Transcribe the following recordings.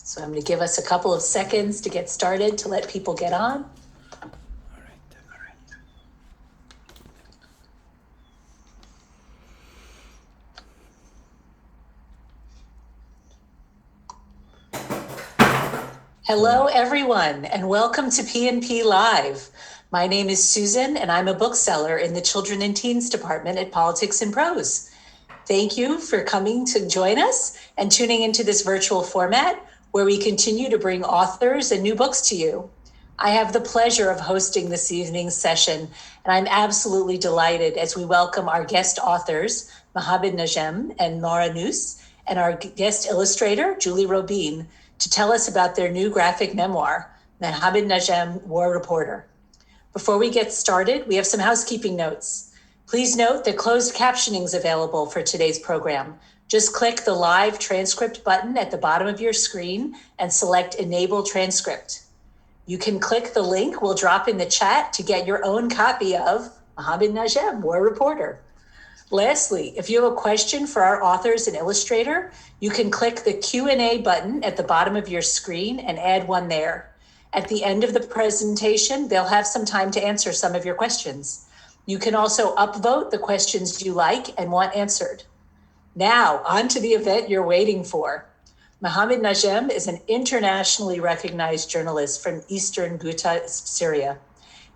So I'm going to give us a couple of seconds to get started to let people get on. Hello, everyone, and welcome to P&P Live. My name is Susan, and I'm a bookseller in the Children and Teens Department at Politics and Prose. Thank you for coming to join us and tuning into this virtual format where we continue to bring authors and new books to you. I have the pleasure of hosting this evening's session, and I'm absolutely delighted as we welcome our guest authors, Muhammad Najem and Nora Neus, and our guest illustrator, Julie Robine, to tell us about their new graphic memoir, Muhammad Najem, War Reporter. Before we get started, we have some housekeeping notes. Please note that closed captioning is available for today's program. Just click the live transcript button at the bottom of your screen and select Enable Transcript. You can click the link we'll drop in the chat to get your own copy of Muhammad Najem, War Reporter. Lastly, if you have a question for our authors and illustrator, you can click the Q&A button at the bottom of your screen and add one there. At the end of the presentation, they'll have some time to answer some of your questions. You can also upvote the questions you like and want answered. Now, on to the event you're waiting for. Muhammad Najem is an internationally recognized journalist from Eastern Ghouta, Syria.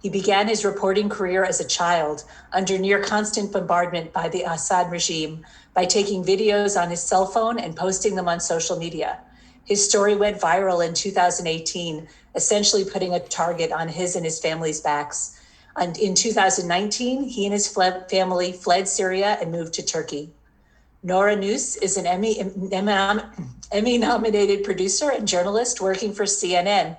He began his reporting career as a child under near constant bombardment by the Assad regime by taking videos on his cell phone and posting them on social media. His story went viral in 2018, essentially putting a target on his and his family's backs. And in 2019, he and his family fled Syria and moved to Turkey. Nora Neus is an Emmy-nominated producer and journalist working for CNN.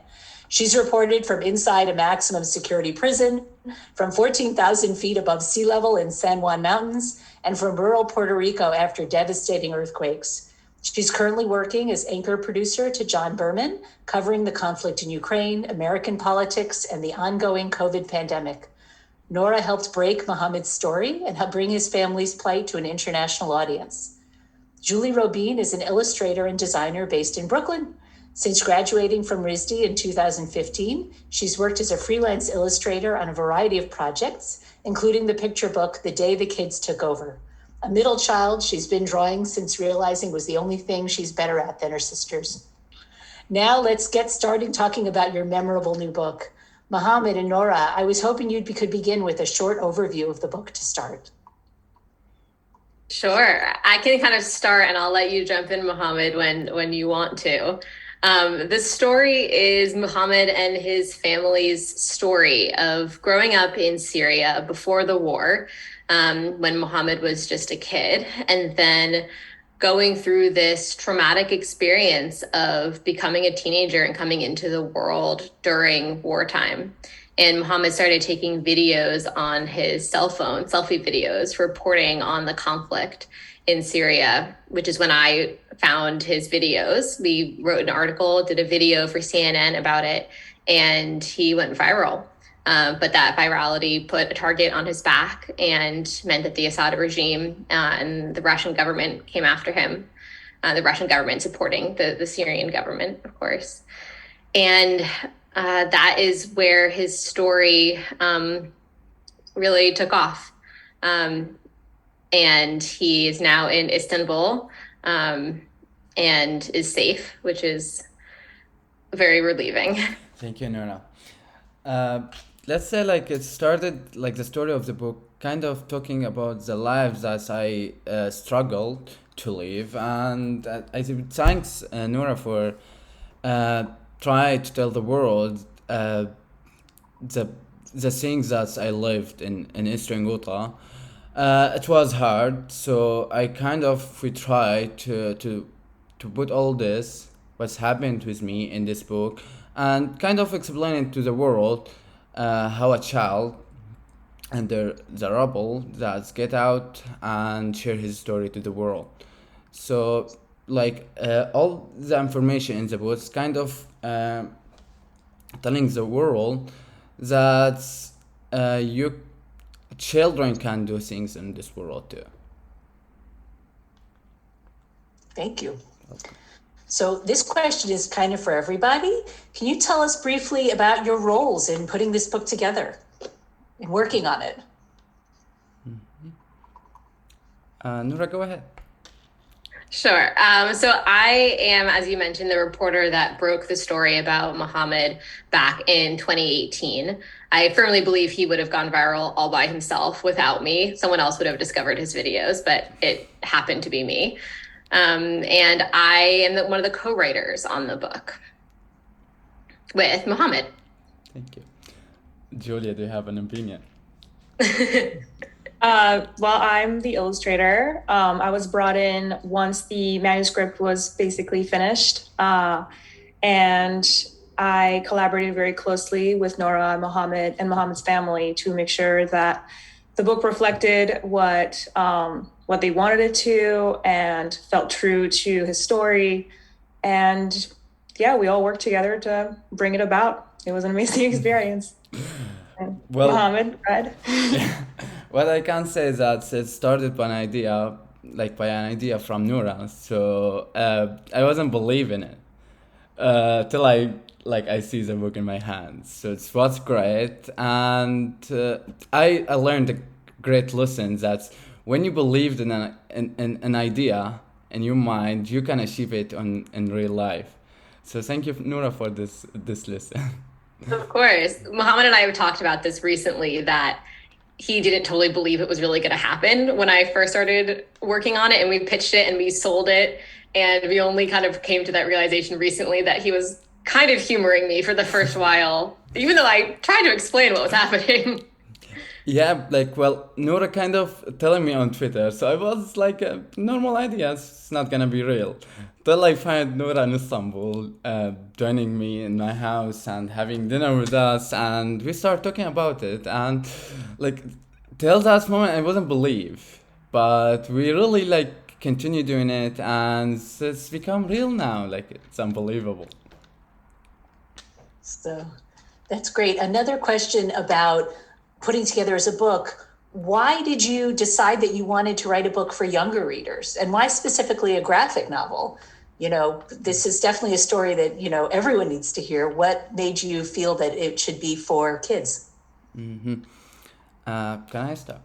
She's reported from inside a maximum security prison, from 14,000 feet above sea level in San Juan Mountains, and from rural Puerto Rico after devastating earthquakes. She's currently working as anchor producer to John Berman, covering the conflict in Ukraine, American politics, and the ongoing COVID pandemic. Nora helped break Muhammad's story and help bring his family's plight to an international audience. Julie Robine is an illustrator and designer based in Brooklyn. Since graduating from RISD in 2015, she's worked as a freelance illustrator on a variety of projects, including the picture book, The Day the Kids Took Over. A middle child, she's been drawing since realizing was the only thing she's better at than her sisters. Now let's get started talking about your memorable new book. Muhammad and Nora, I was hoping you could begin with a short overview of the book to start. Sure, I can kind of start and I'll let you jump in, Muhammad, when you want to. The story is Muhammad and his family's story of growing up in Syria before the war, when Muhammad was just a kid, and then going through this traumatic experience of becoming a teenager and coming into the world during wartime. And Muhammad started taking videos on his cell phone, selfie videos, reporting on the conflict in Syria, which is when I found his videos. We wrote an article, did a video for CNN about it, and he went viral. But that virality put a target on his back and meant that the Assad regime and the Russian government came after him. The Russian government supporting the Syrian government, of course. And that is where his story really took off. And he is now in Istanbul and is safe, which is very relieving. Thank you, Nora. Let's say it started like the story of the book kind of talking about the lives that I struggled to live, and I think thanks Nora for trying to tell the world the things that I lived in Eastern Ghouta. It was hard, so we tried to put all this what's happened with me in this book and kind of explain it to the world. How a child under the rubble that get out and share his story to the world. So all the information in the book is kind of telling the world that you children can do things in this world too. Thank you. Okay. So this question is kind of for everybody. Can you tell us briefly about your roles in putting this book together and working on it? Nora, go ahead. Sure. So I am, as you mentioned, the reporter that broke the story about Muhammad back in 2018. I firmly believe he would have gone viral all by himself without me. Someone else would have discovered his videos, but it happened to be me. And I am one of the co-writers on the book with Muhammad. Thank you. Julia, do you have an opinion? Well, I'm the illustrator. I was brought in once the manuscript was basically finished. And I collaborated very closely with Nora and Muhammad's family to make sure that the book reflected what they wanted it to and felt true to his story. And yeah, we all worked together to bring it about. It was an amazing experience. Well, Muhammad, Red. what I can say is that it started by an idea from Nora. So I wasn't believing it till I see the book in my hands. So it was great, and I learned a great lesson that when you believed in an idea in your mind, you can achieve it in real life. So thank you, Nora, for this lesson. Of course. Muhammad and I have talked about this recently, that he didn't totally believe it was really going to happen when I first started working on it, and we pitched it and we sold it. And we only kind of came to that realization recently that he was kind of humoring me for the first while, even though I tried to explain what was happening. Yeah, Nora kind of telling me on Twitter, so I was like, a normal idea, it's not gonna be real. Till I find Nora in Istanbul, joining me in my house and having dinner with us, and we start talking about it, and till that moment I wouldn't believe, but we really continue doing it, and it's become real now, it's unbelievable. So that's great. Another question about putting together as a book. Why did you decide that you wanted to write a book for younger readers, and why specifically a graphic novel? This is definitely a story that, everyone needs to hear. What made you feel that it should be for kids? Mm-hmm. Can I start?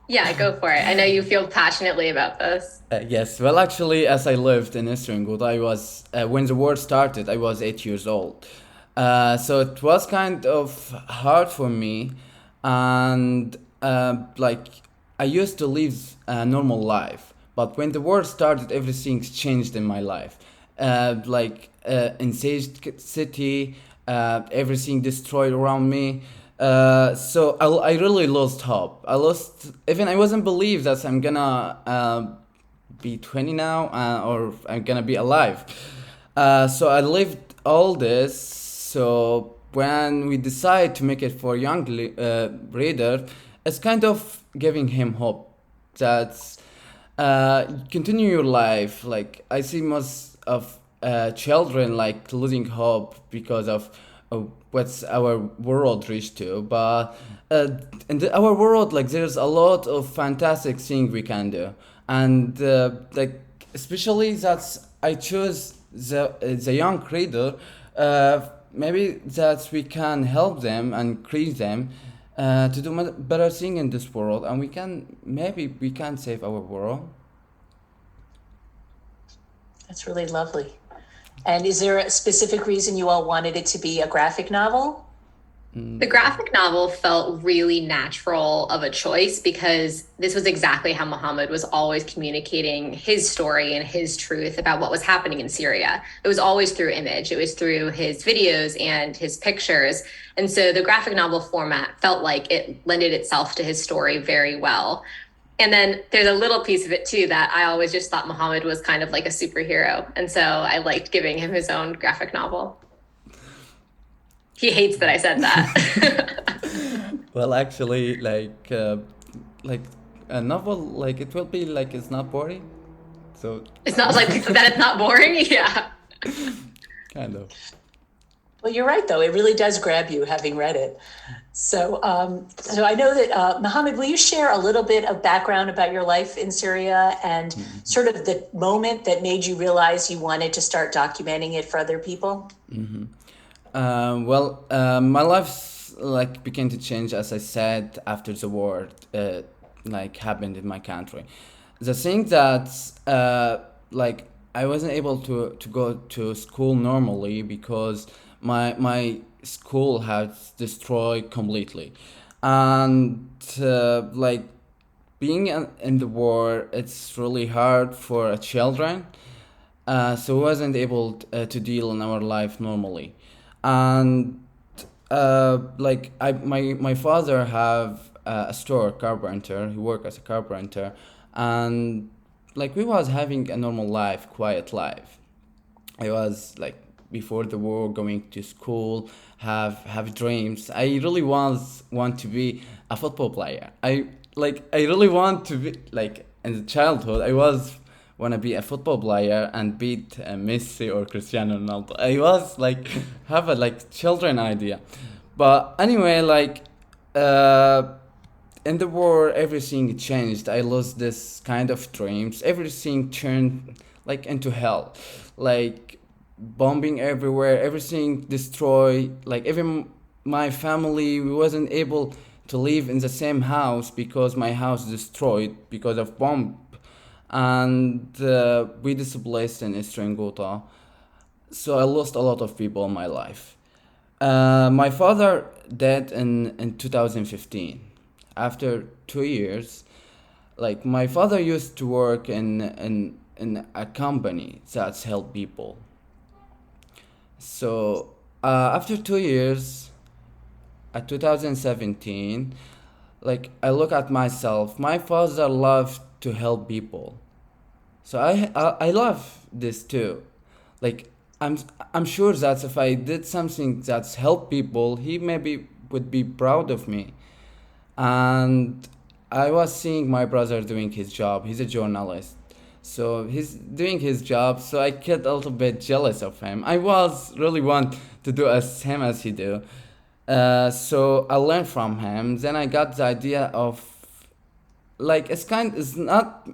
Yeah, go for it. I know you feel passionately about this. Yes, well, actually, as I lived in Eastern Ghouta, I was, when the war started, I was 8 years old. So it was kind of hard for me, and I used to live a normal life, but when the war started, everything changed in my life. In Sage City, everything destroyed around me. So I really lost hope. I wasn't believe that I'm gonna be 20 now, or I'm gonna be alive. So I lived all this. So when we decide to make it for young reader, it's kind of giving him hope that continue your life. I see most of children losing hope because of what's our world reached to, but in our world there's a lot of fantastic things we can do, and especially that I choose the young reader. Maybe that we can help them and increase them to do better thing in this world, and we can save our world. That's really lovely. And is there a specific reason you all wanted it to be a graphic novel? The graphic novel felt really natural of a choice because this was exactly how Muhammad was always communicating his story and his truth about what was happening in Syria. It was always through image. It was through his videos and his pictures. And so the graphic novel format felt like it lended itself to his story very well. And then there's a little piece of it too that I always just thought Muhammad was kind of like a superhero. And so I liked giving him his own graphic novel. He hates that I said that. Well, actually, a novel, it will be it's not boring. So it's not that it's not boring. Yeah. Kind of. Well, you're right, though. It really does grab you having read it. So I know that, Muhammad, will you share a little bit of background about your life in Syria and sort of the moment that made you realize you wanted to start documenting it for other people? My life like began to change, as I said, after the war like happened in my country. The thing that like I wasn't able to go to school normally because my school had destroyed completely, and like being in the war, it's really hard for children. So we wasn't able to deal in our life normally, and like my father have a store carpenter. He work as a carpenter, and like we was having a normal life, quiet life. I was like before the war going to school, have dreams. I really want to be a football player. I really want to be like in the childhood. I was want to be a football player and beat Messi or Cristiano Ronaldo. I was like have a like children idea, but anyway, like uh, in the war, everything changed. I lost this kind of dreams. Everything turned like into hell, like bombing everywhere. Everything destroyed. Like even my family, we wasn't able to live in the same house because my house destroyed because of bomb, and we displaced in Eastern Ghouta. So I lost a lot of people in my life. My father died in 2015. After 2 years, like my father used to work in a company that's help people. So after 2 years, at 2017, like I look at myself. My father loved to help people, so I love this too. Like I'm I'm sure that if I did something that's help people, he maybe would be proud of me. And I was seeing my brother doing his job. He's a journalist, so he's doing his job. So I get a little bit jealous of him. I was really want to do as him as he do. So I learned from him. Then I got the idea of like it's not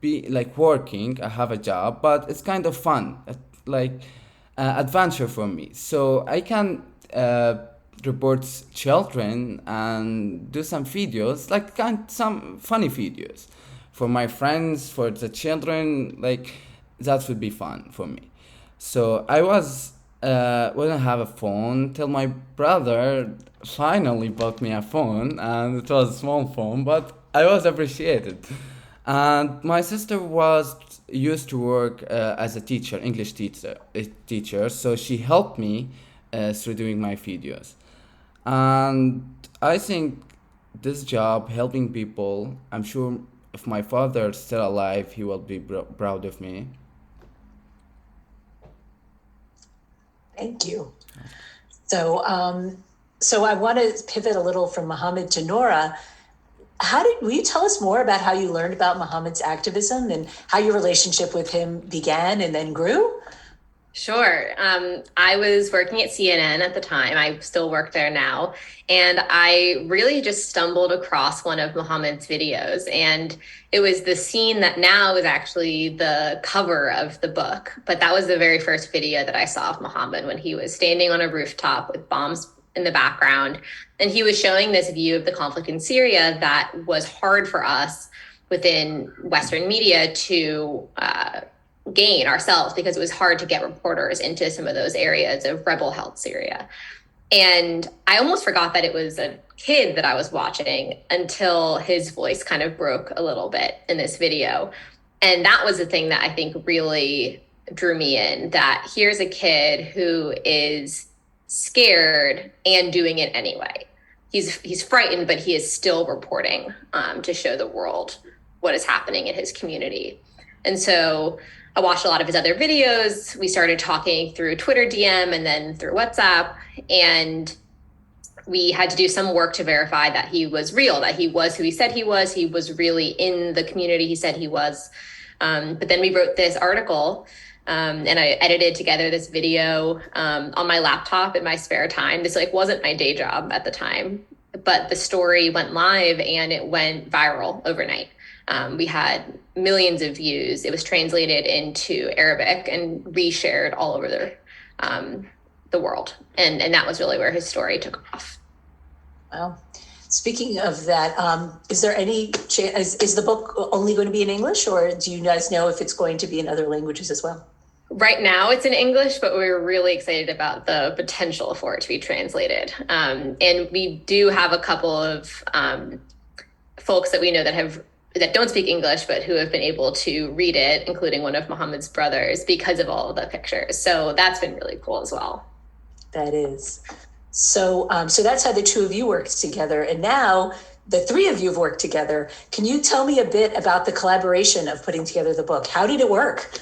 be like working. I have a job, but it's kind of fun, like adventure for me. So I can report children and do some videos, like some funny videos for my friends, for the children. Like that would be fun for me. So I was wouldn't have a phone till my brother finally bought me a phone, and it was a small phone, but I was appreciated. And my sister was used to work as a teacher, English teacher, so she helped me through doing my videos. And I think this job, helping people, I'm sure if my father's still alive, he will be proud of me. Thank you. So, so I want to pivot a little from Muhammad to Nora. Will you tell us more about how you learned about Muhammad's activism and how your relationship with him began and then grew? Sure. I was working at CNN at the time. I still work there now. And I really just stumbled across one of Muhammad's videos. And it was the scene that now is actually the cover of the book. But that was the very first video that I saw of Muhammad when he was standing on a rooftop with bombs in the background. And he was showing this view of the conflict in Syria that was hard for us within Western media to gain ourselves, because it was hard to get reporters into some of those areas of rebel held Syria. And I almost forgot that it was a kid that I was watching until his voice kind of broke a little bit in this video. And that was the thing that I think really drew me in, that here's a kid who is scared and doing it anyway. He's frightened, but he is still reporting to show the world what is happening in his community. And so I watched a lot of his other videos. We started talking through Twitter DM and then through WhatsApp. And we had to do some work to verify that he was real, that he was who he said he was really in the community he said he was. But then we wrote this article And I edited together this video on my laptop in my spare time. This like wasn't my day job at the time, but the story went live and it went viral overnight. We had millions of views. It was translated into Arabic and reshared all over the world. And that was really where his story took off. Wow. Speaking of that, is there any chance, is the book only going to be in English, or do you guys know if it's going to be in other languages as well? Right now it's in English, but we're really excited about the potential for it to be translated. And we do have a couple of folks that we know that don't speak English, but who have been able to read it, including one of Muhammad's brothers, because of all of the pictures. So that's been really cool as well. That is. So that's how the two of you worked together. And now the three of you have worked together. Can you tell me a bit about the collaboration of putting together the book? How did it work?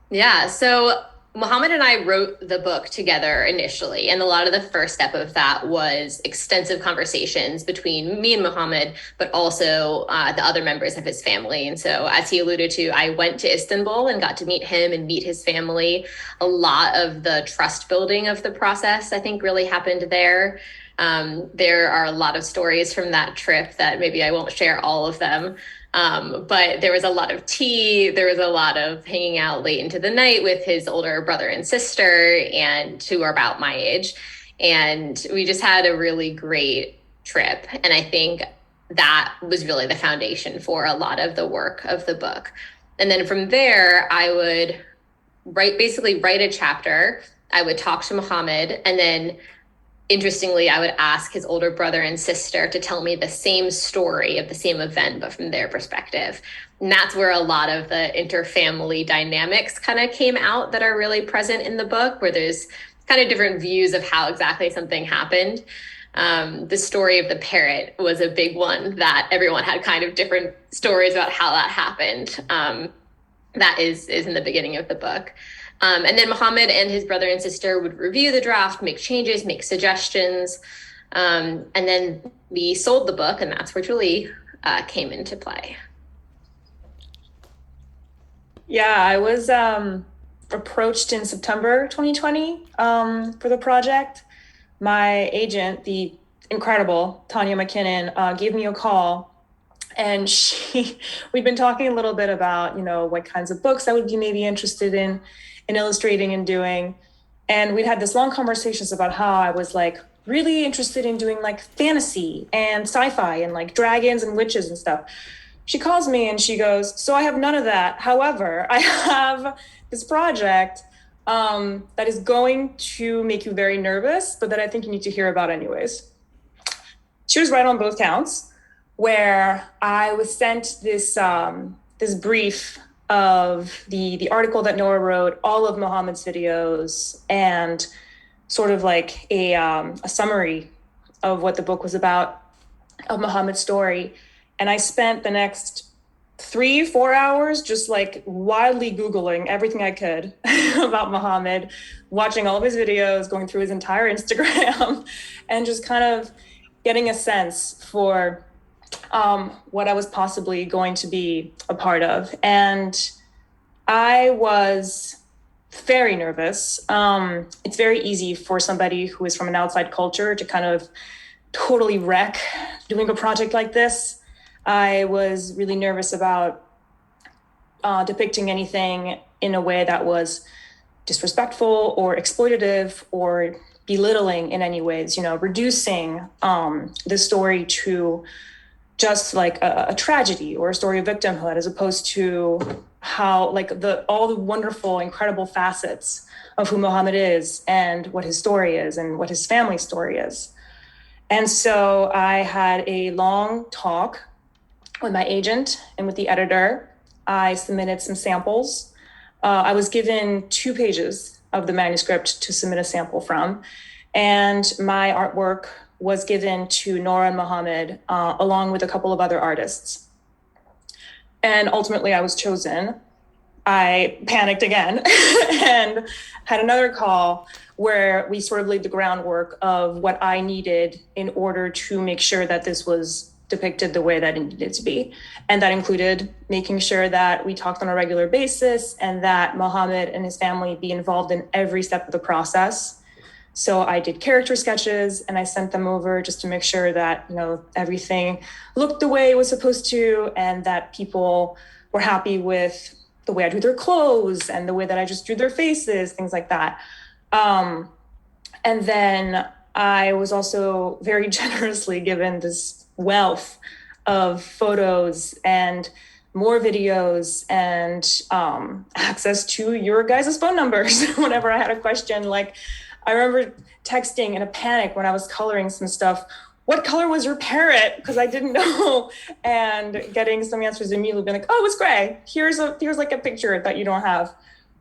Yeah, so Muhammad and I wrote the book together initially, and a lot of the first step of that was extensive conversations between me and Muhammad, but also the other members of his family. And so, as he alluded to, I went to Istanbul and got to meet him and meet his family. A lot of the trust building of the process, I think, really happened there. There are a lot of stories from that trip that maybe I won't share all of them. But there was a lot of tea. There was a lot of hanging out late into the night with his older brother and sister, and who are about my age. And we just had a really great trip. And I think that was really the foundation for a lot of the work of the book. And then from there, I would write a chapter. I would talk to Muhammad, and then interestingly, I would ask his older brother and sister to tell me the same story of the same event, but from their perspective. And that's where a lot of the interfamily dynamics kind of came out that are really present in the book, where there's kind of different views of how exactly something happened. The story of the parrot was a big one that everyone had kind of different stories about how that happened. That is in the beginning of the book. And then Muhammad and his brother and sister would review the draft, make changes, make suggestions. And then we sold the book, and that's where Julie came into play. Yeah, I was approached in September 2020 for the project. My agent, the incredible Tanya McKinnon, gave me a call. And we'd been talking a little bit about, what kinds of books I would be maybe interested in illustrating and doing. And we'd had this long conversations about how I was like really interested in doing like fantasy and sci-fi and like dragons and witches and stuff. She calls me and she goes, "So I have none of that. However, I have this project that is going to make you very nervous, but that I think you need to hear about anyways." She was right on both counts, where I was sent this brief of the article that Nora wrote, all of Muhammad's videos, and sort of like a summary of what the book was about, of Muhammad's story. And I spent the next 3-4 hours just like wildly Googling everything I could about Muhammad, watching all of his videos, going through his entire Instagram, and just kind of getting a sense for what I was possibly going to be a part of. And I was very nervous. It's very easy for somebody who is from an outside culture to kind of totally wreck doing a project like this. I was really nervous about depicting anything in a way that was disrespectful or exploitative or belittling in any ways, reducing the story to just like a tragedy or a story of victimhood, as opposed to how like all the wonderful, incredible facets of who Muhammad is and what his story is and what his family's story is. And so I had a long talk with my agent and with the editor. I submitted some samples. I was given 2 pages of the manuscript to submit a sample from, and my artwork was given to Nora and Muhammad, along with a couple of other artists. And ultimately I was chosen. I panicked again and had another call where we sort of laid the groundwork of what I needed in order to make sure that this was depicted the way that it needed to be. And that included making sure that we talked on a regular basis and that Muhammad and his family be involved in every step of the process. So I did character sketches and I sent them over just to make sure that, everything looked the way it was supposed to and that people were happy with the way I drew their clothes and the way that I just drew their faces, things like that. And then I was also very generously given this wealth of photos and more videos and access to your guys' phone numbers whenever I had a question. Like, I remember texting in a panic when I was coloring some stuff, what color was your parrot? Because I didn't know, and getting some answers immediately, being like, oh, it's gray. Here's like a picture that you don't have.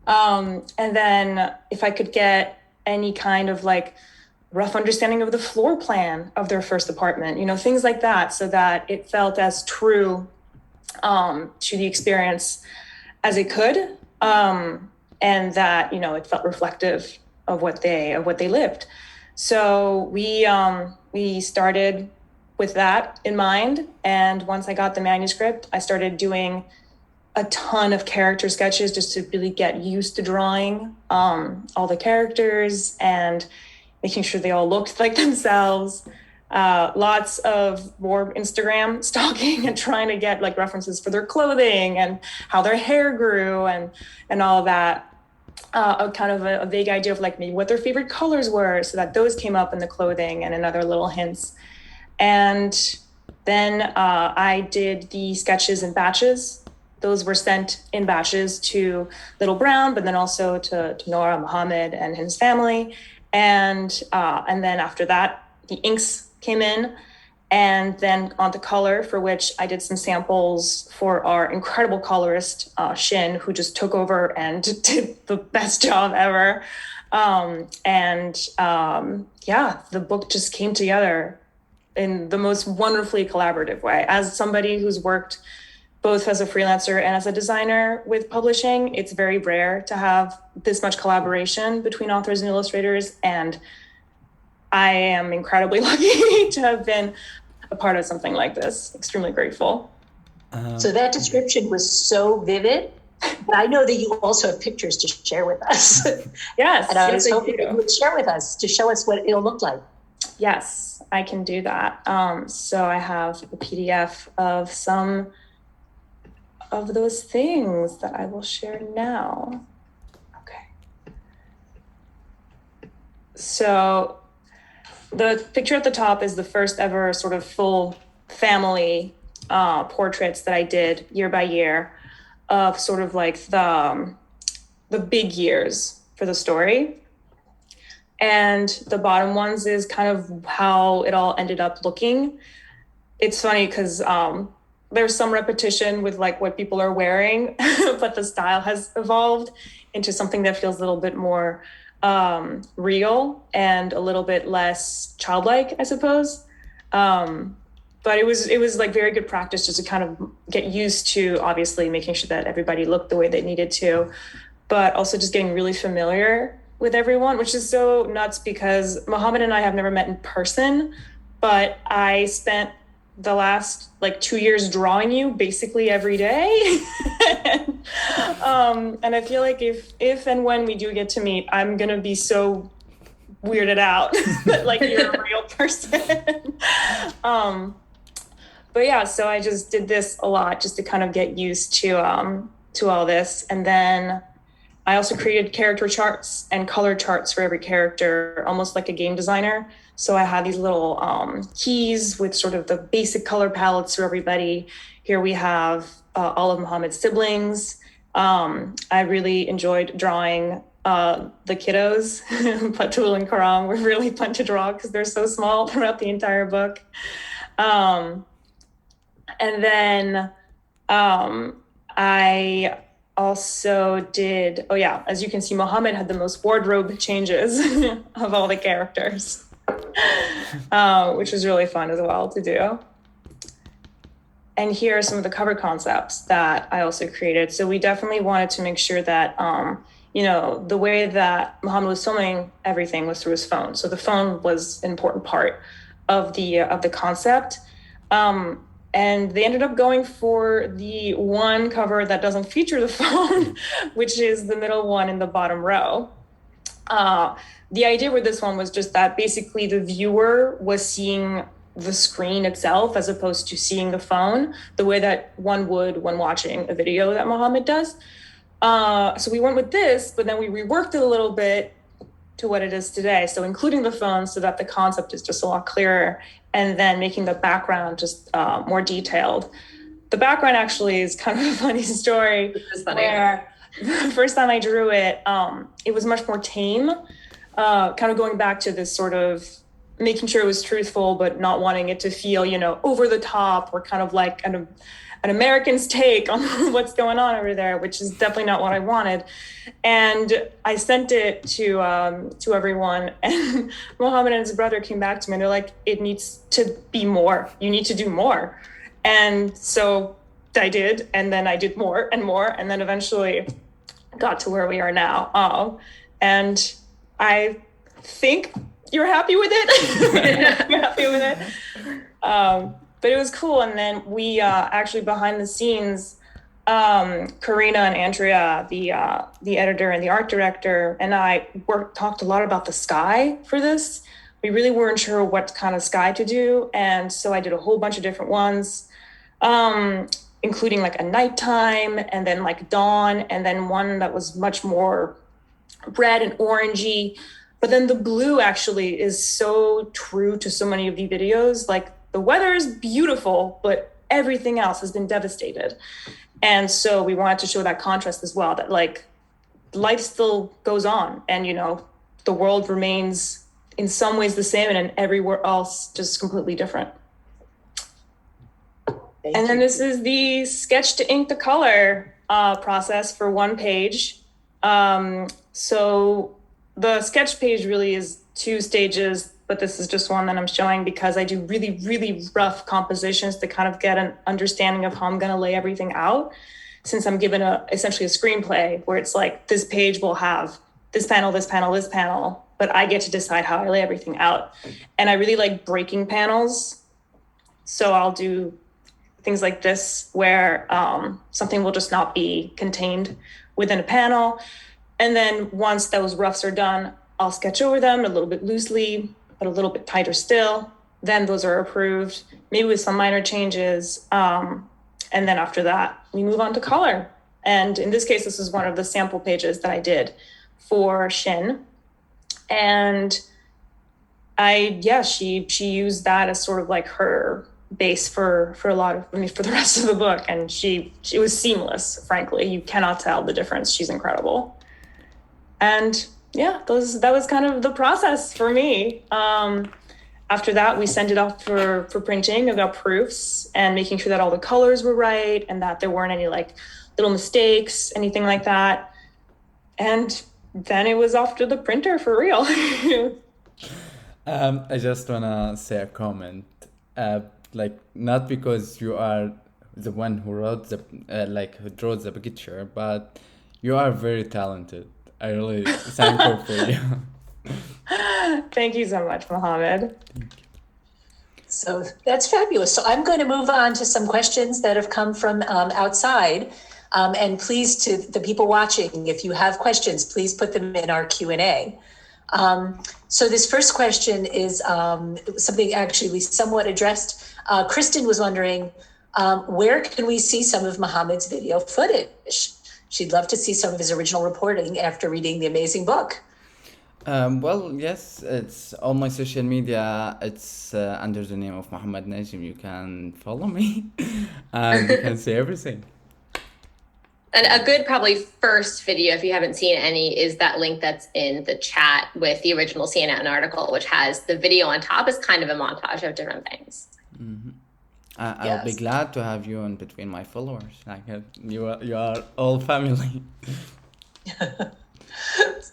And then if I could get any kind of like rough understanding of the floor plan of their first apartment, things like that, so that it felt as true to the experience as it could, and that it felt reflective of what they lived. So we started with that in mind, and once I got the manuscript, I started doing a ton of character sketches just to really get used to drawing all the characters and making sure they all looked like themselves. Lots of more Instagram stalking and trying to get like references for their clothing and how their hair grew and all of that. A kind of a vague idea of like maybe what their favorite colors were, so that those came up in the clothing and in other little hints. And then I did the sketches in batches. Those were sent in batches to Little Brown, but then also to Nora, Muhammad, and his family. And then after that, the inks came in, and then on the color, for which I did some samples for our incredible colorist, Shin, who just took over and did the best job ever. The book just came together in the most wonderfully collaborative way. As somebody who's worked both as a freelancer and as a designer with publishing, it's very rare to have this much collaboration between authors and illustrators. And I am incredibly lucky to have been a part of something like this. Extremely grateful. So that description was so vivid, but I know that you also have pictures to share with us. Yes. And I was hoping you would share with us to show us what it'll look like. Yes, I can do that. So I have a PDF of some of those things that I will share now. Okay. So the picture at the top is the first ever sort of full family portraits that I did year by year of sort of like the big years for the story. And the bottom ones is kind of how it all ended up looking. It's funny because there's some repetition with like what people are wearing, but the style has evolved into something that feels a little bit more real and a little bit less childlike, I suppose. But it was like very good practice just to kind of get used to obviously making sure that everybody looked the way they needed to, but also just getting really familiar with everyone, which is so nuts because Muhammad and I have never met in person, but I spent the last like 2 years drawing you basically every day. And I feel like if and when we do get to meet, I'm going to be so weirded out that like you're a real person. But yeah, so I just did this a lot just to kind of get used to all this. And then I also created character charts and color charts for every character, almost like a game designer. So I had these little keys with sort of the basic color palettes for everybody. Here we have all of Muhammad's siblings. I really enjoyed drawing the kiddos. Patul and Karam were really fun to draw because they're so small throughout the entire book. And then I also did, as you can see, Muhammad had the most wardrobe changes of all the characters, which was really fun as well to do. And here are some of the cover concepts that I also created. So we definitely wanted to make sure that, the way that Muhammad was filming everything was through his phone. So the phone was an important part of the concept. And they ended up going for the one cover that doesn't feature the phone, which is the middle one in the bottom row. The idea with this one was just that basically the viewer was seeing the screen itself as opposed to seeing the phone the way that one would when watching a video that Muhammad does. So we went with this, but then we reworked it a little bit to what it is today. So including the phone so that the concept is just a lot clearer, and then making the background just more detailed. The background actually is kind of a funny story. It's funny. Where the first time I drew it, it was much more tame, kind of going back to this sort of making sure it was truthful, but not wanting it to feel, over the top or kind of like an American's take on what's going on over there, which is definitely not what I wanted. And I sent it to everyone, and Muhammad and his brother came back to me and they're like, it needs to be more. You need to do more. And so I did, and then I did more, and then eventually got to where we are now. And I think you're happy with it. You're happy with it. But it was cool. And then we actually behind the scenes, Karina and Andrea, the editor and the art director, and I talked a lot about the sky for this. We really weren't sure what kind of sky to do. And so I did a whole bunch of different ones, including like a nighttime and then like dawn, and then one that was much more red and orangey. But then the blue actually is so true to so many of the videos. Like the weather is beautiful, but everything else has been devastated. And so we wanted to show that contrast as well, that like life still goes on and, the world remains in some ways the same and in everywhere else just completely different. And then this is the sketch to ink to color process for one page. So the sketch page really is 2 stages, but this is just one that I'm showing because I do really, really rough compositions to kind of get an understanding of how I'm going to lay everything out. Since I'm given essentially a screenplay where it's like this page will have this panel, this panel, this panel, but I get to decide how I lay everything out. And I really like breaking panels. So I'll do things like this where something will just not be contained within a panel. And then once those roughs are done, I'll sketch over them a little bit loosely, but a little bit tighter still. Then those are approved, maybe with some minor changes. And then after that, we move on to color. And in this case, this is one of the sample pages that I did for Shin. And she used that as sort of like her base for a lot of, for the rest of the book. And it was seamless, frankly. You cannot tell the difference. She's incredible. And yeah, that was kind of the process for me. After that, we sent it off for printing. I got proofs and making sure that all the colors were right and that there weren't any like little mistakes, anything like that. And then it was off to the printer for real. I just wanna say a comment. Not because you are the one who wrote who drew the picture, but you are very talented. I really thankful for you. Thank you so much, Muhammad. So that's fabulous. So I'm going to move on to some questions that have come from outside. And please, to the people watching, if you have questions, please put them in our Q&A. So this first question is something actually we somewhat addressed. Kristen was wondering, where can we see some of Muhammad's video footage? She'd love to see some of his original reporting after reading the amazing book. Well, yes, it's on my social media. It's under the name of Muhammad Najem. You can follow me and you can see everything. And a good probably first video, if you haven't seen any, is that link that's in the chat with the original CNN article, which has the video on top as kind of a montage of different things. Mm-hmm. I'll be glad to have you in between my followers. You are all family.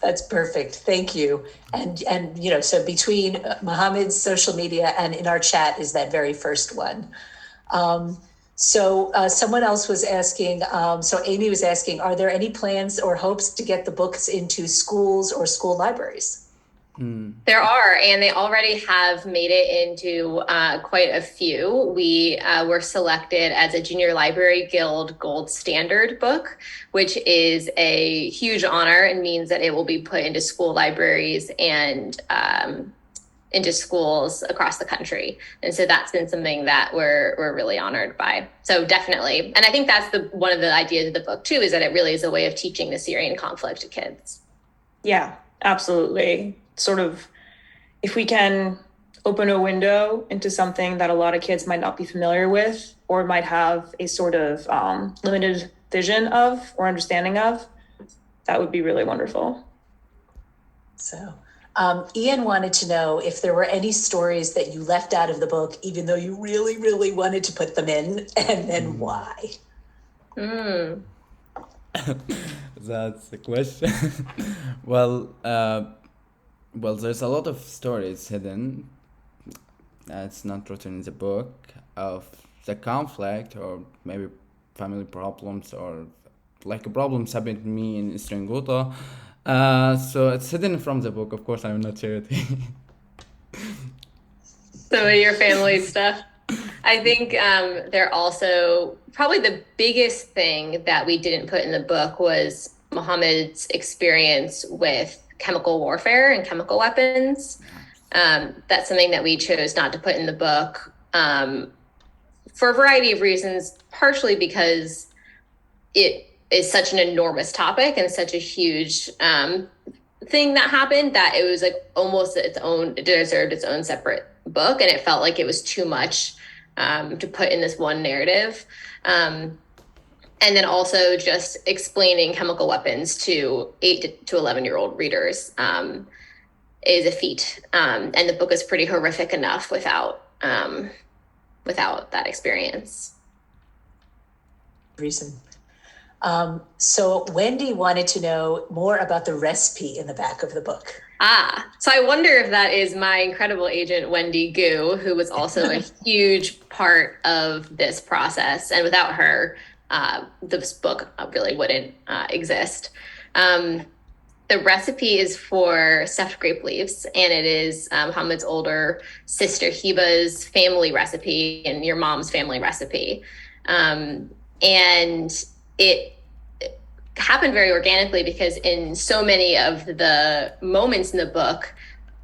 That's perfect. Thank you. And so between Muhammad's social media and in our chat is that very first one. So someone else was asking, so Amy was asking, are there any plans or hopes to get the books into schools or school libraries? There are, and they already have made it into quite a few. We were selected as a Junior Library Guild Gold Standard book, which is a huge honor and means that it will be put into school libraries and into schools across the country. And so that's been something that we're really honored by. So definitely. And I think that's one of the ideas of the book too, is that it really is a way of teaching the Syrian conflict to kids. Yeah, absolutely. Sort of, if we can open a window into something that a lot of kids might not be familiar with or might have a sort of limited vision of or understanding of, that would be really wonderful. So, Ian wanted to know if there were any stories that you left out of the book, even though you really, really wanted to put them in, and then why? That's the question. Well, there's a lot of stories hidden. It's not written in the book of the conflict or maybe family problems or like problems happened to me in Eastern Ghouta. So it's hidden from the book. Of course, I'm not sure. Some of your family stuff. I think they're also probably the biggest thing that we didn't put in the book was Muhammad's experience with chemical warfare and chemical weapons. That's something that we chose not to put in the book for a variety of reasons, partially because it is such an enormous topic and such a huge thing that happened that it was like almost it deserved its own separate book, and it felt like it was too much to put in this one narrative. And then also just explaining chemical weapons to 8 to 11-year-old readers is a feat. And the book is pretty horrific enough without that experience. Reason. So Wendy wanted to know more about the recipe in the back of the book. So I wonder if that is my incredible agent, Wendy Gu, who was also a huge part of this process. And without her, this book really wouldn't exist. The recipe is for stuffed grape leaves, and it is Muhammad's older sister Hiba's family recipe and your mom's family recipe. And it happened very organically because in so many of the moments in the book,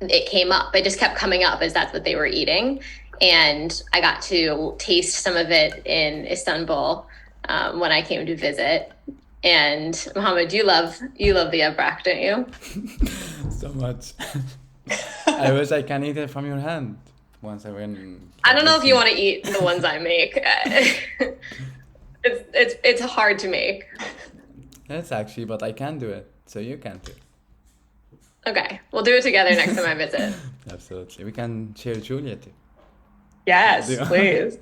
it came up. It just kept coming up as that's what they were eating. And I got to taste some of it in Istanbul when I came to visit. And Muhammad, you love the ebrak, don't you? So much. I wish I can eat it from your hand once I win. I don't know if you want to eat the ones I make. It's hard to make. Yes, actually, but I can do it, so you can too. Okay, we'll do it together next time I visit. Absolutely, we can share Julia too. Yes, please.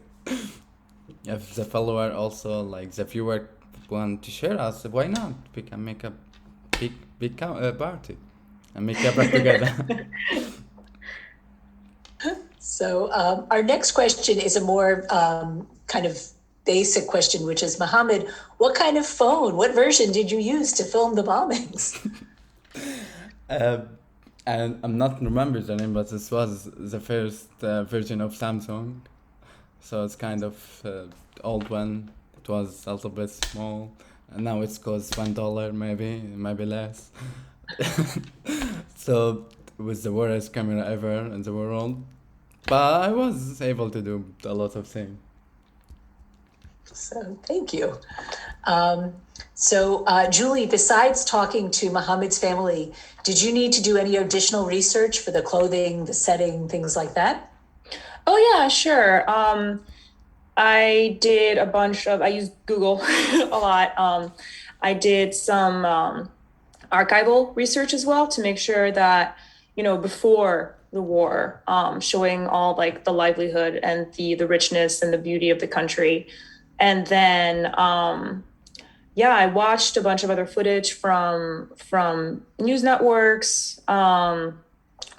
If the follower also, like the viewer, want to share us, why not? We can make a big party and make a break together. So our next question is a more kind of basic question, which is, Muhammad, what kind of phone, what version did you use to film the bombings? And I'm not remembering the name, but this was the first version of Samsung. So it's kind of old one. It was a little bit small. And now it costs $1, maybe less. So it was the worst camera ever in the world. But I was able to do a lot of things. So thank you. Julie, besides talking to Muhammad's family, did you need to do any additional research for the clothing, the setting, things like that? Oh yeah, sure. I did I used Google a lot. I did some archival research as well to make sure that, before the war, showing all like the livelihood and the richness and the beauty of the country. And then, I watched a bunch of other footage from news networks, trying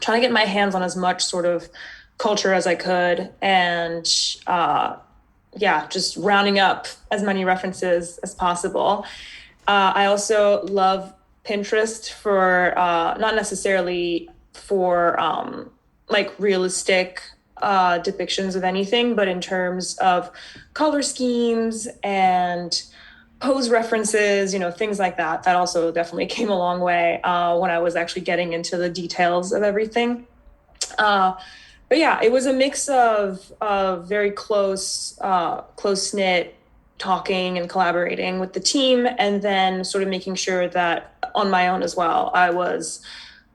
to get my hands on as much sort of culture as I could. And just rounding up as many references as possible. I also love Pinterest for not necessarily for like realistic depictions of anything, but in terms of color schemes and pose references, things like that. That also definitely came a long way when I was actually getting into the details of everything. But yeah, it was a mix of very close knit talking and collaborating with the team, and then sort of making sure that on my own as well, I was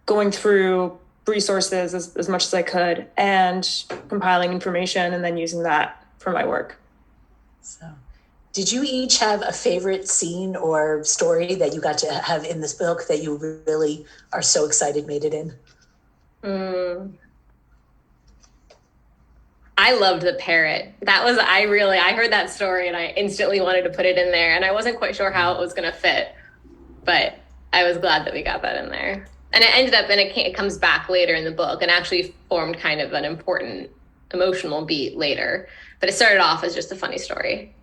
going through resources as much as I could and compiling information and then using that for my work. So, did you each have a favorite scene or story that you got to have in this book that you really are so excited made it in? I loved the parrot. I heard that story and I instantly wanted to put it in there, and I wasn't quite sure how it was going to fit, but I was glad that we got that in there. And it ended up, and it comes back later in the book and actually formed kind of an important emotional beat later. But it started off as just a funny story.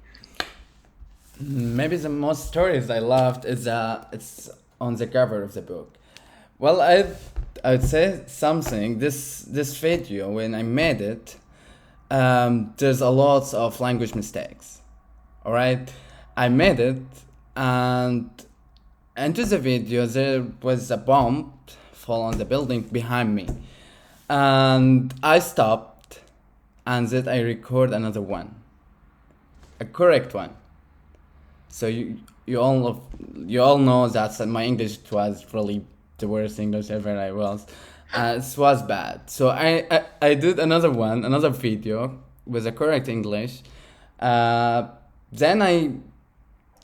Maybe the most stories I loved is it's on the cover of the book. Well, I would say something. This video, when I made it, there's a lot of language mistakes. All right, I made it, and into the video there was a bomb fall on the building behind me, and I stopped, and then I record another one, a correct one. So you all know that my English was really the worst English ever I was. It was bad. So I did another video with the correct English. Then I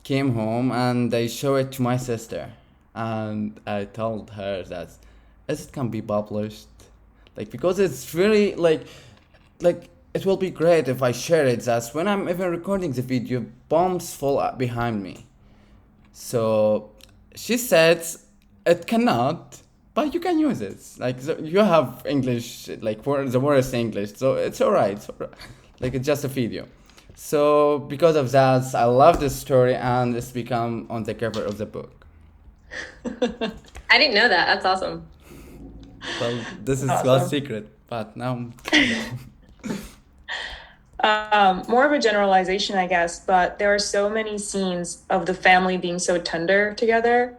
came home and I showed it to my sister, and I told her that it can be published, because it's really like it will be great if I share it. That when I'm even recording the video, bombs fall behind me. So she said it cannot, but you can use it. You have English, for the worst English, so it's alright. It's just a video. So because of that, I love this story, and it's become on the cover of the book. I didn't know that. That's awesome. Well, this is Awesome. a secret, but now. More of a generalization, I guess, but there are so many scenes of the family being so tender together.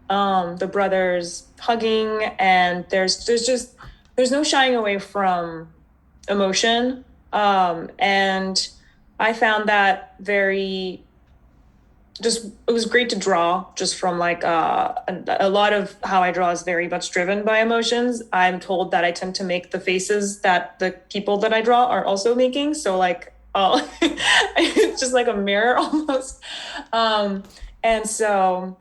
The brothers hugging, and there's no shying away from emotion. And I found that it was great to draw, just from a lot of how I draw is very much driven by emotions. I'm told that I tend to make the faces that the people that I draw are also making. So it's just like a mirror almost. And so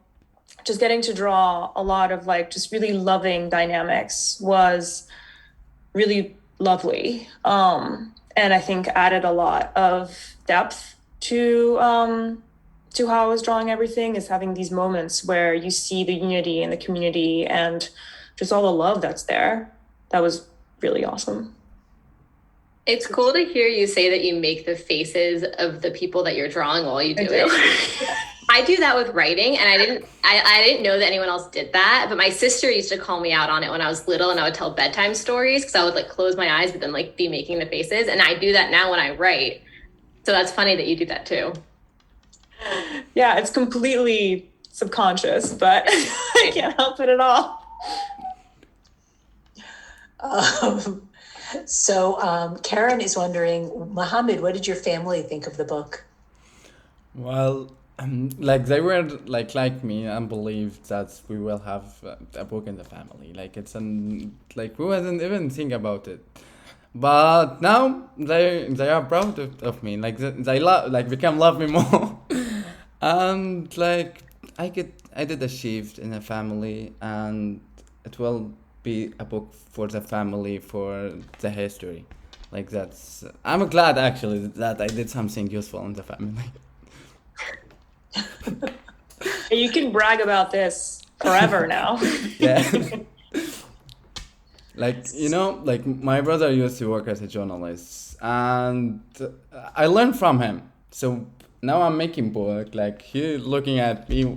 just getting to draw a lot of just really loving dynamics was really lovely. And I think added a lot of depth to how I was drawing everything, is having these moments where you see the unity in the community and just all the love that's there. That was really awesome. It's cool to hear you say that you make the faces of the people that you're drawing while you do it. I do that with writing, and I didn't know that anyone else did that, but my sister used to call me out on it when I was little, and I would tell bedtime stories because I would close my eyes but then be making the faces, and I do that now when I write. So that's funny that you do that too. Yeah, it's completely subconscious, but I can't help it at all. Karen is wondering, Muhammad, what did your family think of the book? Well, they were like me and believed that we will have a book in the family. We wasn't even think about it, but now they are proud of me. Become love me more, and I did achieved in a family, and it will be a book for the family, for the history. I'm glad actually that I did something useful in the family. You can brag about this forever now. Yeah. My brother used to work as a journalist, and I learned from him. So now I'm making book. Like you looking at me,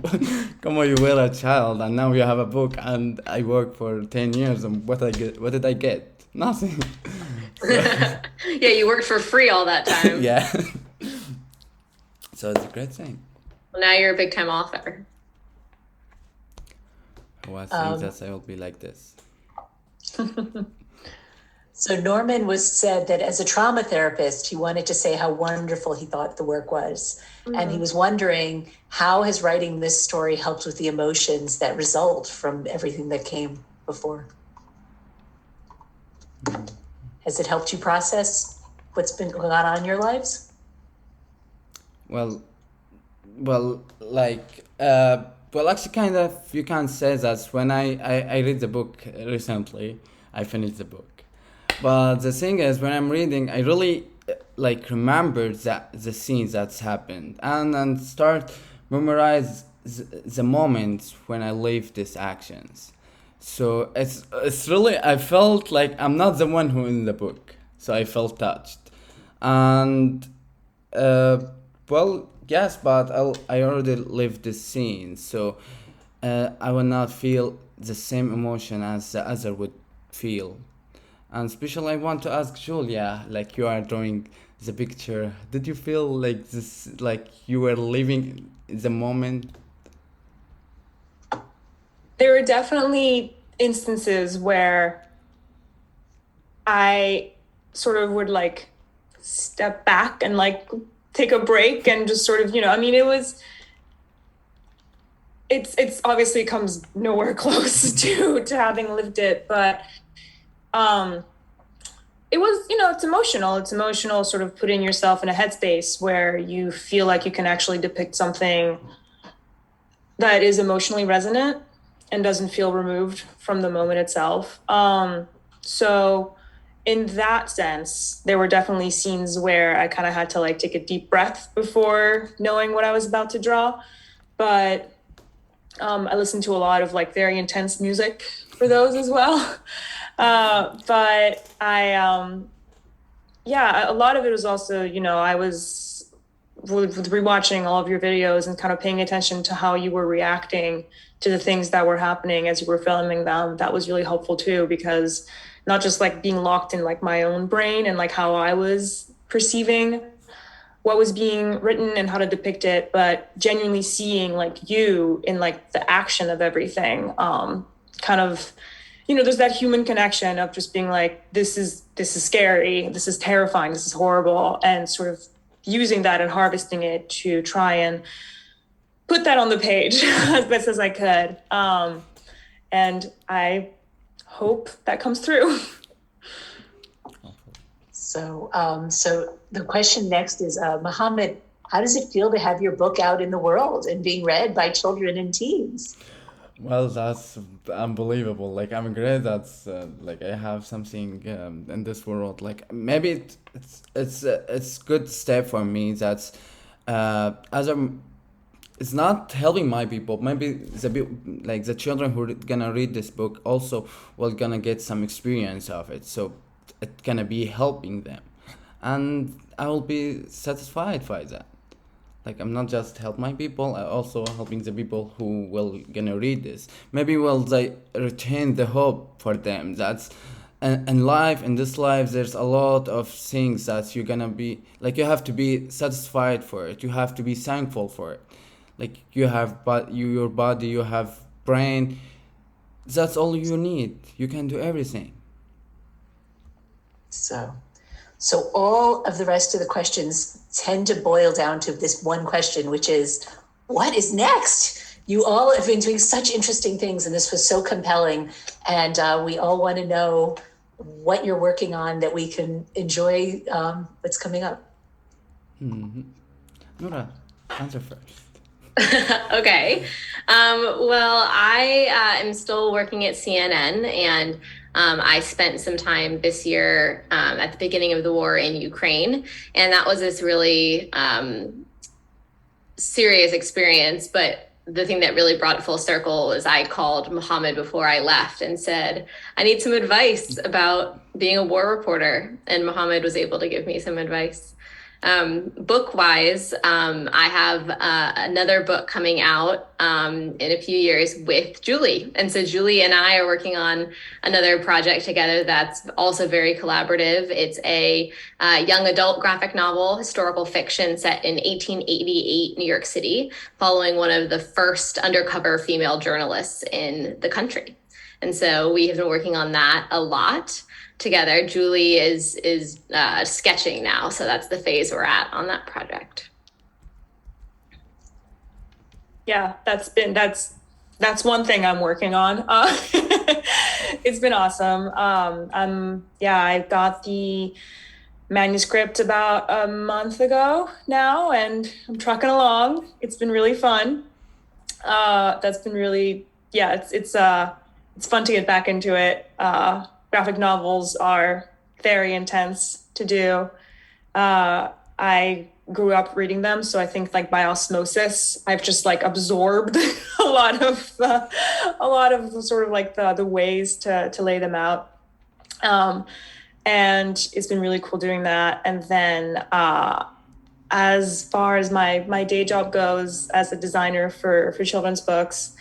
come on, you were a child, and now you have a book, and I worked for 10 years, and what I get? What did I get? Nothing. Yeah, you worked for free all that time. Yeah. So it's a great thing. Well, now you're a big time author. Who I think that I will be like this. So Norman said that as a trauma therapist, he wanted to say how wonderful he thought the work was. Mm-hmm. And he was wondering, how has writing this story helped with the emotions that result from everything that came before? Has it helped you process what's been going on in your lives? Well, actually, kind of, you can say that when I read the book recently, I finished the book. But the thing is, when I'm reading, I really remember the scenes that's happened and start memorize the moments when I live these actions. So it's really, I felt like I'm not the one who in the book. So I felt touched. And yes, but I already lived this scene, so I will not feel the same emotion as the other would feel. And especially I want to ask Julia, like you are drawing the picture, did you feel like this, like you were living the moment? There were definitely instances where I sort of would step back and take a break and just sort of, I mean, it's obviously comes nowhere close to having lived it, but it was, it's emotional sort of putting yourself in a headspace where you feel like you can actually depict something that is emotionally resonant and doesn't feel removed from the moment itself. So in that sense, there were definitely scenes where I kind of had to take a deep breath before knowing what I was about to draw. But I listened to a lot of very intense music for those as well. But a lot of it was also, I was with rewatching all of your videos and kind of paying attention to how you were reacting to the things that were happening as you were filming them. That was really helpful too, because not just being locked in my own brain and how I was perceiving what was being written and how to depict it, but genuinely seeing you in the action of everything. Kind of, there's that human connection of just being this is scary, this is terrifying, this is horrible, and sort of using that and harvesting it to try and put that on the page as best as I could. And I hope that comes through. So the question next is, Muhammad, how does it feel to have your book out in the world and being read by children and teens? Well, that's unbelievable. I'm glad that's I have something in this world. Maybe it's good step for me. That's it's not helping my people. Maybe the children who are gonna read this book also will gonna get some experience of it. So it's gonna be helping them, and I will be satisfied by that. I'm not just help my people, I also helping the people who will gonna read this. Maybe they retain the hope for them. That's in life, in this life, there's a lot of things that you're gonna be you have to be satisfied for it. You have to be thankful for it. You have your body, you have brain. That's all you need. You can do everything. So all of the rest of the questions tend to boil down to this one question, which is, what is next? You all have been doing such interesting things, and this was so compelling. And we all want to know what you're working on that we can enjoy what's coming up. Mm-hmm. Nora, answer first. Okay. Well, I am still working at CNN, and I spent some time this year at the beginning of the war in Ukraine, and that was this really serious experience. But the thing that really brought it full circle was I called Muhammad before I left and said, I need some advice about being a war reporter. And Muhammad was able to give me some advice. Book-wise, I have another book coming out in a few years with Julie. And so Julie and I are working on another project together that's also very collaborative. It's a young adult graphic novel, historical fiction set in 1888 New York City, following one of the first undercover female journalists in the country. And so we have been working on that a lot together. Julie is sketching now, so that's the phase we're at on that project. Yeah, that's one thing I'm working on. It's been awesome. I got the manuscript about a month ago now, and I'm trucking along. It's been really fun. That's been really, it's fun to get back into it. Graphic novels are very intense to do. I grew up reading them, so I think like by osmosis, I've just like absorbed a lot of sort of like the ways to lay them out. And it's been really cool doing that. And then as far as my day job goes as a designer for children's books,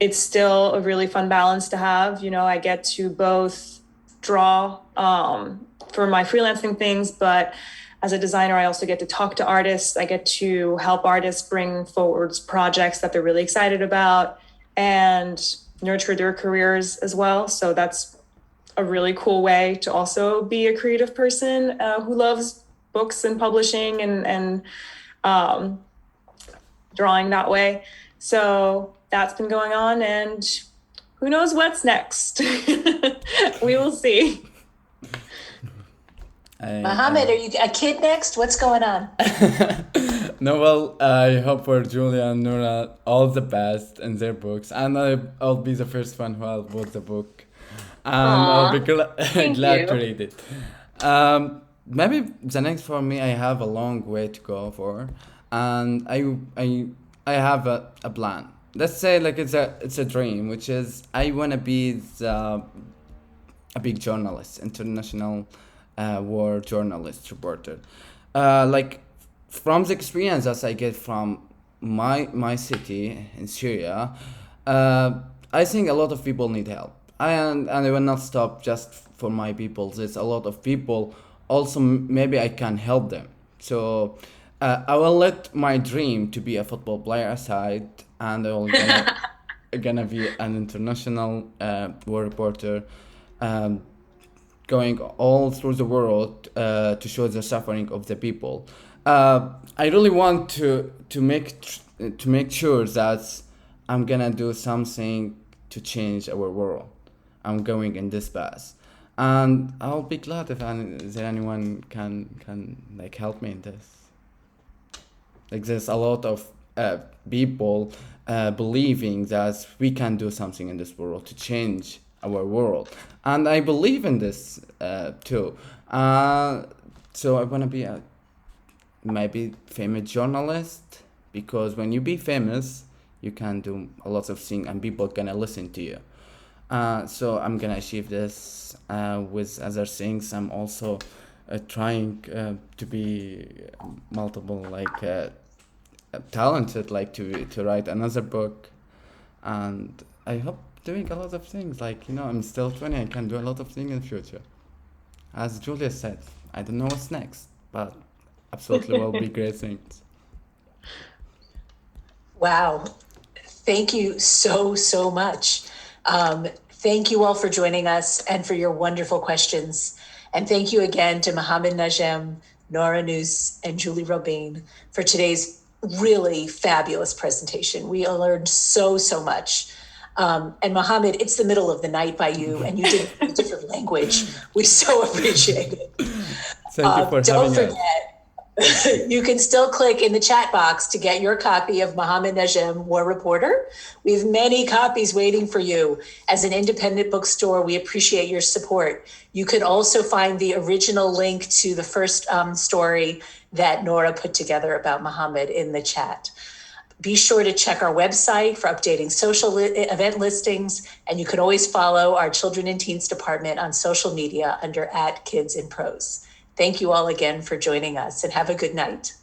it's still a really fun balance to have. You know, I get to both draw for my freelancing things, but as a designer, I also get to talk to artists. I get to help artists bring forward projects that they're really excited about and nurture their careers as well. So that's a really cool way to also be a creative person who loves books and publishing and drawing that way. So that's been going on, and who knows what's next? We will see. Muhammad, are you a kid next? What's going on? No, well, I hope for Julia and Nora all the best in their books, and I'll be the first one who will bought the book, and I'll be glad to read it. Maybe the next for me, I have a long way to go for, and I have a plan. Let's say like it's a dream, which is I want to be a big journalist, international war journalist, reporter. Like from the experiences I get from my city in Syria, I think a lot of people need help. And I will not stop just for my people. There's a lot of people also maybe I can help them. So I will let my dream to be a football player aside, and I will gonna be an international war reporter, going all through the world to show the suffering of the people. I really want to make sure that I'm gonna do something to change our world. I'm going in this path, and I'll be glad if anyone can like help me in this. Like there's a lot of people believing that we can do something in this world to change our world, and I believe in this too. So I want to be a maybe famous journalist, because when you be famous, you can do a lot of things and people gonna listen to you. So I'm gonna achieve this with other things. I'm also trying to be multiple, like talented, like to write another book, and I hope doing a lot of things. Like, you know, I'm still 20, I can do a lot of things in the future. As Julia said, I don't know what's next, but absolutely will be great things. Wow. Thank you so much. Thank you all for joining us and for your wonderful questions. And thank you again to Muhammad Najem, Nora Neus, and Julie Robine for today's really fabulous presentation. We learned so much. And Muhammad, it's the middle of the night by you, and you did a different language. We so appreciate it. Thank you for don't having forget, us. you can still click in the chat box to get your copy of Muhammad Najem, War Reporter. We have many copies waiting for you. As an independent bookstore, we appreciate your support. You can also find the original link to the first story that Nora put together about Muhammad in the chat. Be sure to check our website for updating social event listings, and you can always follow our Children and Teens Department on social media under @Kids in Prose. Thank you all again for joining us, and have a good night.